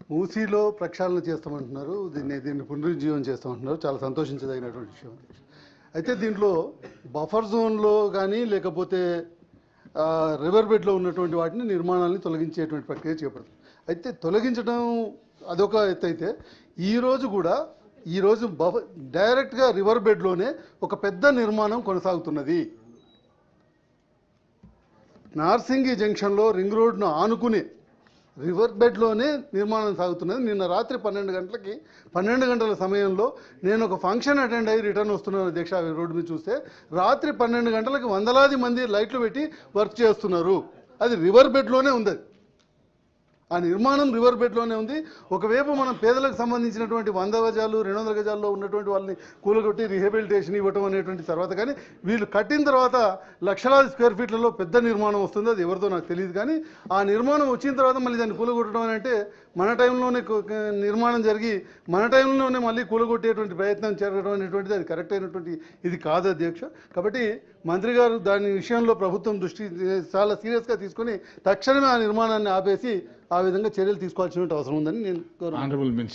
మూసీలో ప్రక్షాళన చేస్తామంటున్నారు, దీన్ని పునరుజ్జీవం చేస్తామంటున్నారు. చాలా సంతోషించదగినటువంటి విషయం. అయితే దీంట్లో బఫర్ జోన్లో కానీ లేకపోతే రివర్ బెడ్లో ఉన్నటువంటి వాటిని నిర్మాణాలని తొలగించేటువంటి ప్రక్రియ చేపడుతుంది. అయితే తొలగించడం అదొక ఎత్తు అయితే ఈరోజు డైరెక్ట్గా రివర్ బెడ్లోనే ఒక పెద్ద నిర్మాణం కొనసాగుతున్నది. నార్సింగి జంక్షన్లో రింగ్ రోడ్ను ఆనుకునే రివర్ బెడ్లోనే నిర్మాణం సాగుతున్నది. నిన్న రాత్రి 12 గంటల సమయంలో నేను ఒక ఫంక్షన్ అటెండ్ అయ్యి రిటర్న్ వస్తున్నాను అధ్యక్ష. రోడ్డు మీద చూస్తే రాత్రి 12 గంటలకు వందలాది మంది లైట్లు పెట్టి వర్క్ చేస్తున్నారు. అది రివర్ బెడ్లోనే ఉంది. ఆ నిర్మాణం రివర్ బెడ్లోనే ఉంది. ఒకవైపు మనం పేదలకు సంబంధించినటువంటి 100 గజాలు 200 గజాల్లో ఉన్నటువంటి వాళ్ళని కూలగొట్టి రీహాబిలిటేషన్ ఇవ్వటం అనేటువంటి తర్వాత, కానీ వీళ్ళు కట్టిన తర్వాత లక్షలాది స్క్వేర్ ఫీట్లలో పెద్ద నిర్మాణం వస్తుంది. అది ఎవరితో నాకు తెలియదు. కానీ ఆ నిర్మాణం వచ్చిన తర్వాత మళ్ళీ దాన్ని కూలగొట్టడం అని అంటే మన టైంలోనే నిర్మాణం జరిగి మన టైంలోనే మళ్ళీ కూలగొట్టేటువంటి ప్రయత్నం జరగడం అనేటువంటిది అది కరెక్ట్ అయినటువంటి ఇది కాదు అధ్యక్ష. కాబట్టి మంత్రి గారు దాని విషయంలో ప్రభుత్వం దృష్టి చాలా సీరియస్గా తీసుకొని తక్షణమే ఆ నిర్మాణాన్ని ఆపేసి ఆ విధంగా చర్యలు తీసుకోవాల్సిన అవసరం ఉందని నేను కోరుకుంటున్నాను.